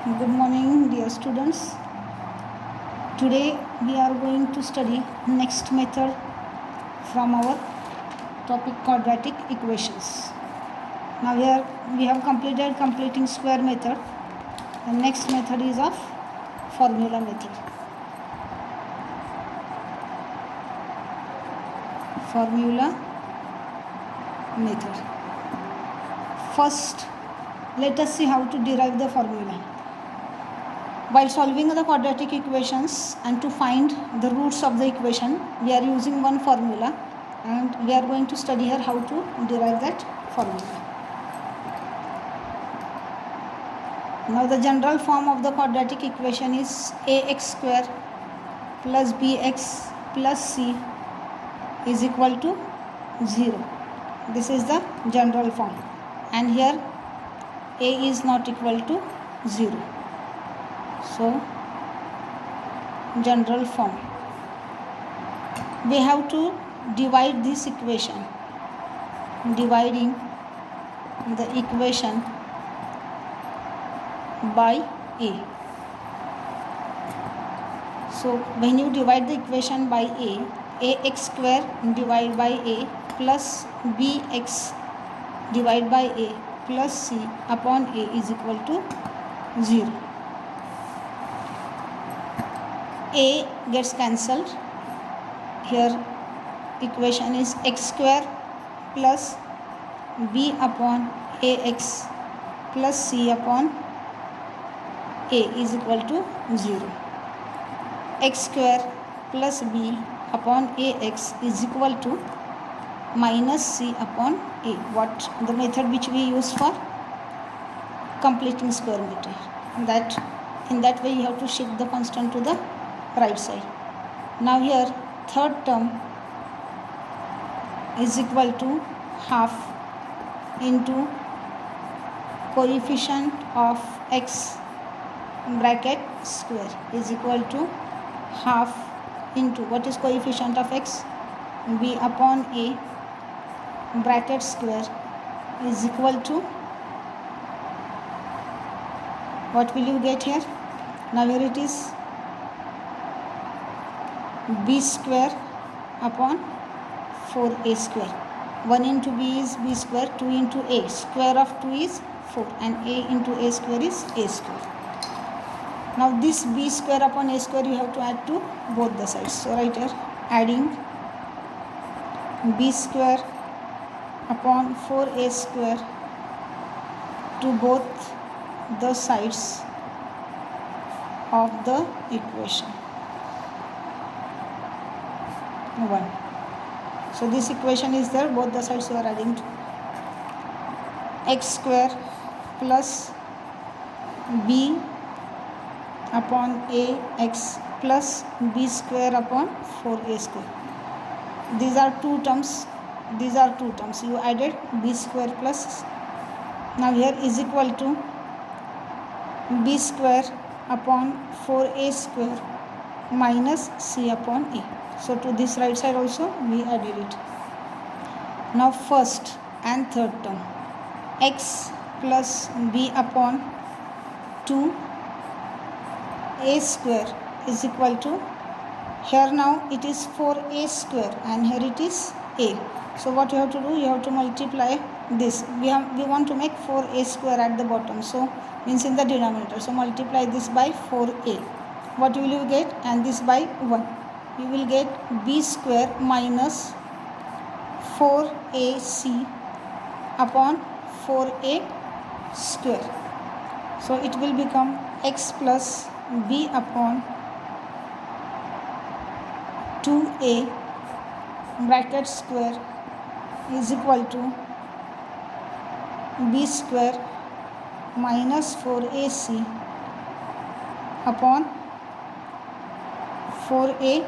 Good morning, dear students. Today we are going to study next method from our topic quadratic equations. Now here we have completed completing square method. The next method is of formula method. Formula method. First, let us see how to derive the formula. While solving the quadratic equations and to find the roots of the equation, we are using one formula and we are going to study here how to derive that formula. Now the general form of the quadratic equation is ax square plus bx plus c is equal to 0. This is the general form, and here a is not equal to 0. So, general form. We have to divide this equation. Dividing the equation by a. So, when you divide the equation by a, ax square divided by a plus bx divided by a plus c upon a is equal to 0. A gets cancelled. Here equation is x square plus b upon ax plus c upon a is equal to 0. X square plus b upon ax is equal to minus c upon a. What the method which we use for completing square meter. In that way you have to shift the constant to the right side. Now here third term is equal to half into coefficient of x bracket square is equal to half into what is coefficient of x, b upon a bracket square is equal to what will you get here? Now here it is b square upon 4a square. 1 into b is b square, 2 into a. Square of 2 is 4 and a into a square is a square. Now this b square upon a square you have to add to both the sides. So right here adding b square upon 4a square to both the sides of the equation. 1. So this equation is there, both the sides you are adding to x square plus b upon ax plus b square upon 4a square. These are two terms. You added b square plus. Now here is equal to b square upon 4a square minus c upon a. So to this right side also we added it. Now first and third term, x plus b upon 2a square is equal to, here now it is 4a square and here it is a. So what you have to do, you have to multiply this. We want to make 4a square at the bottom, so means in the denominator. So multiply this by 4a. What will you get? And this by 1. You will get b square minus 4ac upon 4a square. So it will become x plus b upon 2a bracket square is equal to b square minus 4ac upon 4a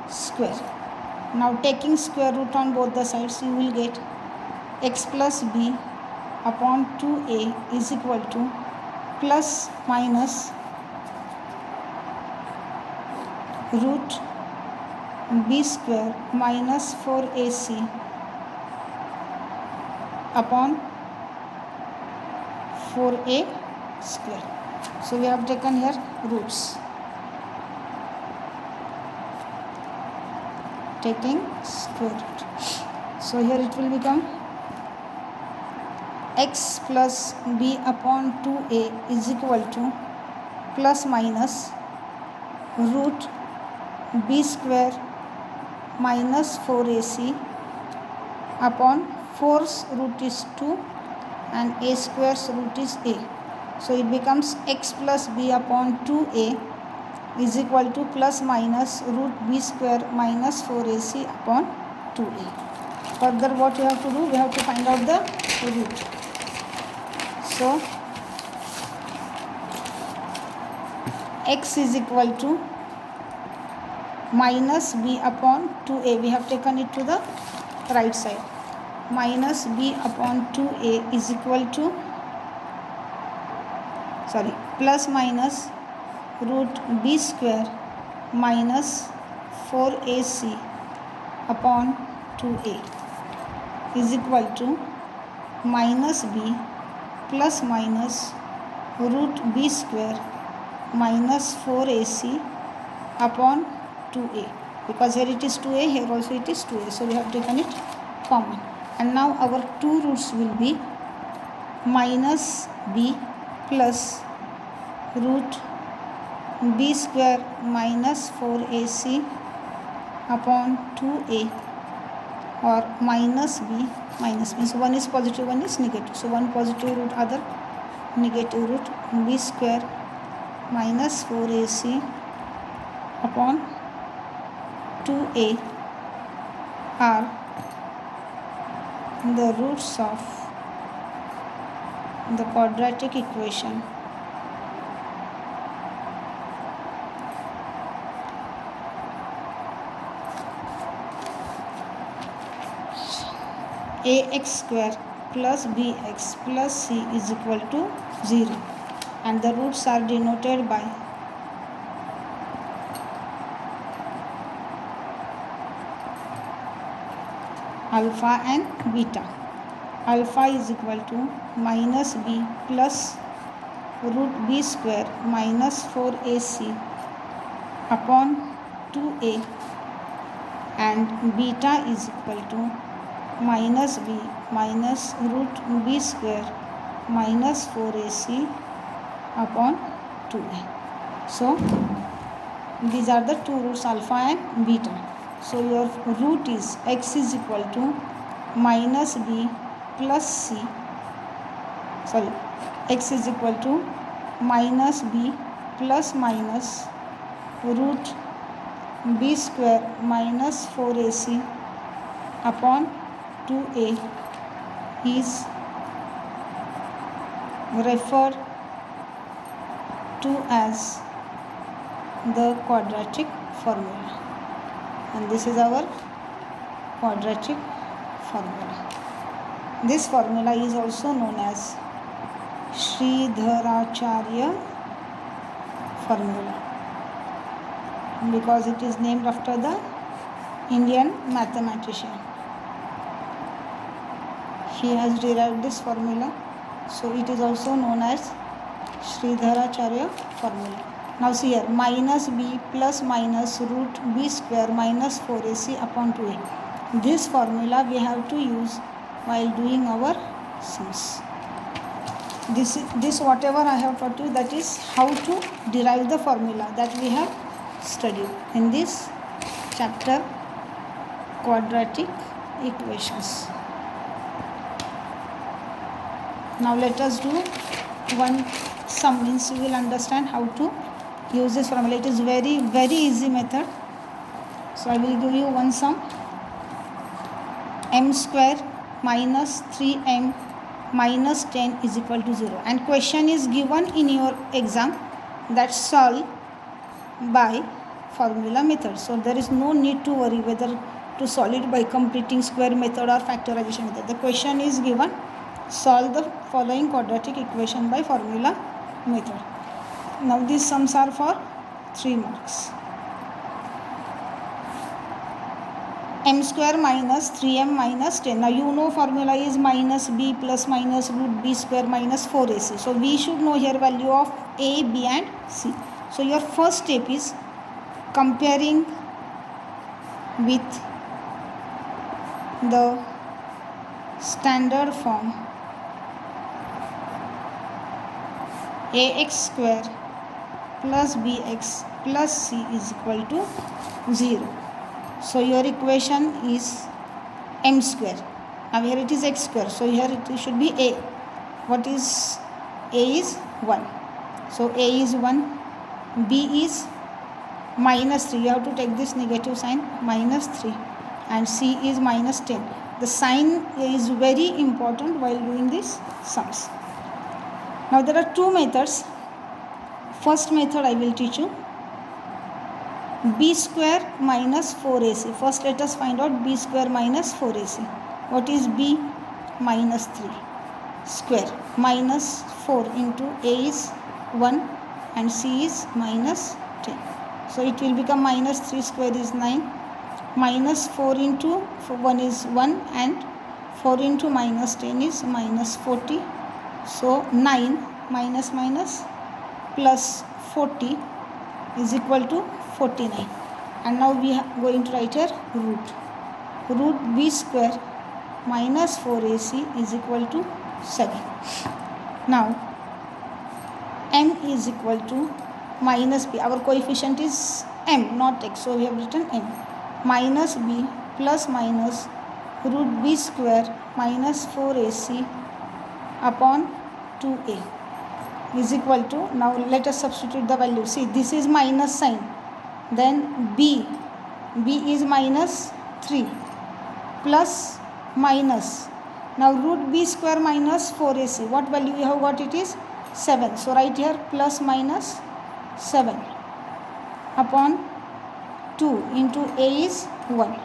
square. Now taking square root on both the sides, you will get x plus b upon 2a is equal to plus minus root b square minus 4ac upon 4a square. So we have taken here roots. Taking square root. So here it will become x plus b upon 2a is equal to plus minus root b square minus 4ac upon 4's root is 2 and a square's root is a. So it becomes x plus b upon 2a is equal to plus minus root b square minus 4ac upon 2a. Further what you have to do, we have to find out the root. So x is equal to minus b upon 2a, we have taken it to the right side. Minus b upon 2a is equal to plus minus root b square minus 4ac upon 2a is equal to minus b plus minus root b square minus 4ac upon 2a, because here it is 2a, here also it is 2a, so we have taken it common. And now our two roots will be minus b plus root b square minus 4ac upon 2a, or minus b, means one is positive, one is negative. So one positive root, other negative root, b square minus 4ac upon 2a are the roots of the quadratic equation ax square plus bx plus c is equal to 0, and the roots are denoted by alpha and beta. Alpha is equal to minus b plus root b square minus 4ac upon 2a, and beta is equal to minus b minus root b square minus 4ac upon 2a. So these are the two roots, alpha and beta. So your root is x is equal to minus b plus c, x is equal to minus b plus minus root b square minus 4ac upon 2a is referred to as the quadratic formula, and this is our quadratic formula. This formula is also known as Sridharacharya formula, because it is named after the Indian mathematician. He has derived this formula, so it is also known as Sridharacharya formula. Now see here, minus b plus minus root b square minus 4ac upon 2a. This formula we have to use while doing our sums. This whatever I have taught you, that is how to derive the formula that we have studied in this chapter, quadratic equations. Now let us do one sum, means you will understand how to use this formula. It is very easy method. So I will give you one sum. M square minus 3m minus 10 is equal to 0, and question is given in your exam that solve by formula method. So there is no need to worry whether to solve it by completing square method or factorization method. The question is given, solve the following quadratic equation by formula method. Now these sums are for 3 marks. M square minus 3m minus 10. Now you know formula is minus b plus minus root b square minus 4ac. So we should know here value of A, B and C. So your first step is comparing with the standard form ax square plus bx plus c is equal to 0. So your equation is m square. Now here it is x square. So here it should be a. What is a is 1. So a is 1. B is minus 3. You have to take this negative sign, minus 3. And C is minus 10. The sign is very important while doing these sums. Now there are two methods. First method I will teach you. B square minus 4ac. First let us find out b square minus 4ac. What is b? Minus 3 square. Minus 4 into a is 1 and c is minus 10. So it will become minus 3 square is 9. Minus 4 into 1 is 1 and 4 into minus 10 is minus 40. So 9 minus minus plus 40 is equal to 49. And now we are going to write a root. Root b square minus 4ac is equal to 7. Now m is equal to minus b. Our coefficient is m, not x. So we have written m. Minus b plus minus root b square minus 4ac upon 2a is equal to, now let us substitute the value. See, this is minus sign. Then b is minus 3 plus minus. Now root b square minus 4ac. What value you have got? It is 7. So right here plus minus 7 upon 2 into a is 1.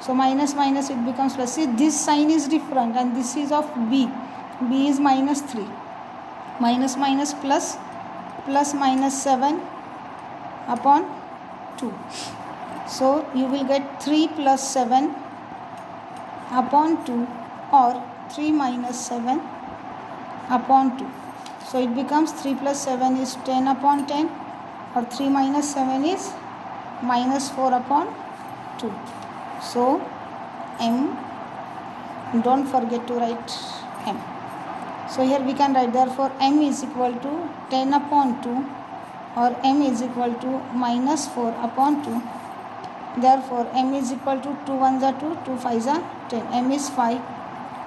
So minus minus it becomes plus. See, this sign is different and this is of b. B is minus 3. Minus minus plus, plus minus 7 upon 2. So you will get 3 plus 7 upon 2 or 3 minus 7 upon 2. So it becomes 3 plus 7 is 10 upon 10 or 3 minus 7 is minus 4 upon 2. So m, don't forget to write m. So here we can write, therefore m is equal to 10 upon 2 or m is equal to minus 4 upon 2. Therefore m is equal to 2 1s are 2, 2 5s are 10. M is 5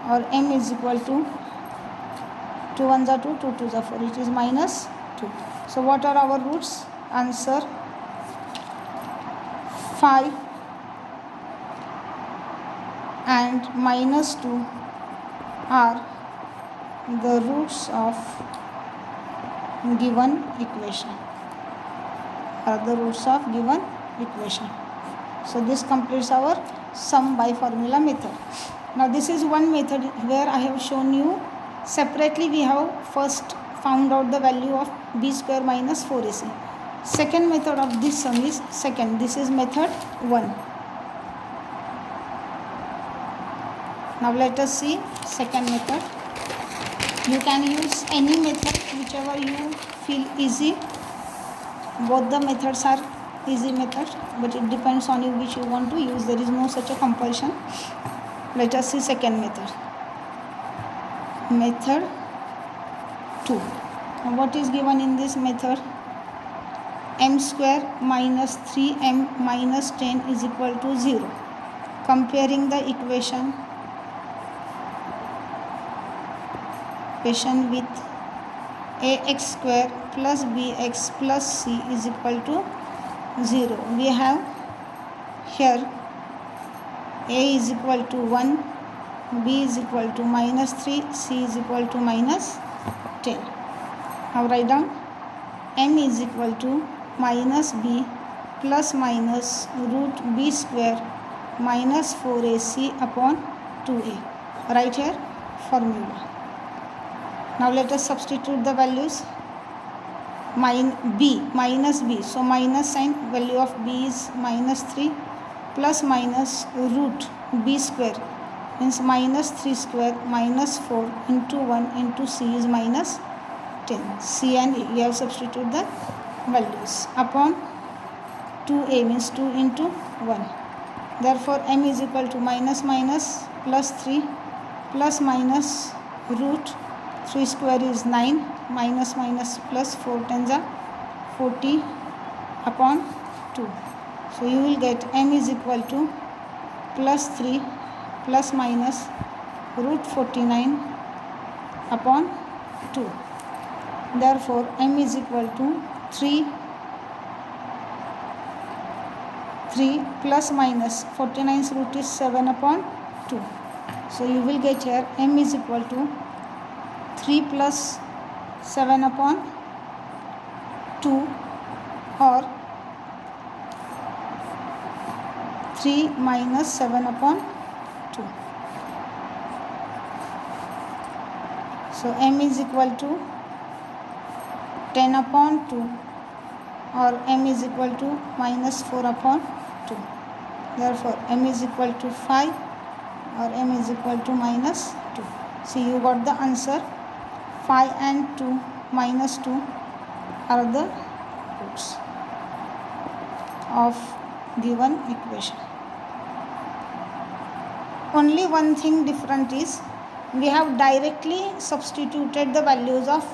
or m is equal to 2 1s are 2, 2 2s are 4. It is minus 2. So what are our roots? Answer 5 and minus 2 are the roots of given equation. So this completes our sum by formula method. Now this is one method where I have shown you separately. We have first found out the value of b square minus 4ac. Second method of this sum is second. This is method 1. Now let us see second method. You can use any method whichever you feel easy. Both the methods are easy methods, but it depends on you which you want to use. There is no such a compulsion. Let us see second method. Method 2. Now what is given in this method? M square minus 3m minus 10 is equal to 0. Comparing the equation with ax square plus bx plus c is equal to 0. We have here a is equal to 1, b is equal to minus 3, c is equal to minus 10. Now write down m is equal to minus b plus minus root b square minus 4ac upon 2a. Right here formula. Now let us substitute the values. Minus b. So minus sign, value of b is minus 3 plus minus root b square means minus 3 square minus 4 into 1 into c is minus 10. C and A, we have substituted the values. Upon 2A means 2 into 1. Therefore, m is equal to minus minus plus 3 plus minus root 3 square is 9 minus minus plus 4 tens are 40 upon 2. So you will get m is equal to plus 3 plus minus root 49 upon 2. Therefore, m is equal to 3 plus minus 49's root is 7 upon 2. So you will get here m is equal to 3 plus 7 upon 2 or 3 minus 7 upon 2. So m is equal to 10 upon 2 or m is equal to minus 4 upon 2. Therefore, m is equal to 5 or m is equal to minus 2. See, you got the answer. 5 and 2 minus 2 are the roots of given equation. Only one thing different is we have directly substituted the values of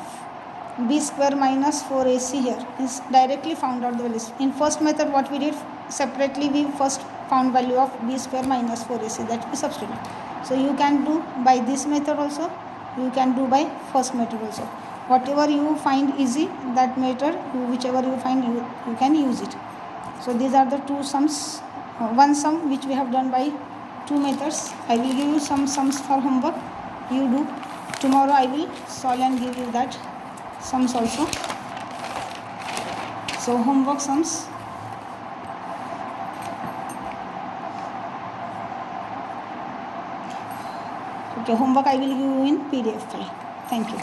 b square minus 4ac here. Is directly found out the values. In first method what we did, separately we first found value of b square minus 4ac, that we substitute. So you can do by this method also, you can do by first method also. Whatever you find easy, that method, whichever you find, you can use it. So these are the two sums, one sum which we have done by two methods. I will give you some sums for homework. You do. Tomorrow I will solve and give you that sums also. So homework sums. Okay, homework I will give you in PDF file. Thank you.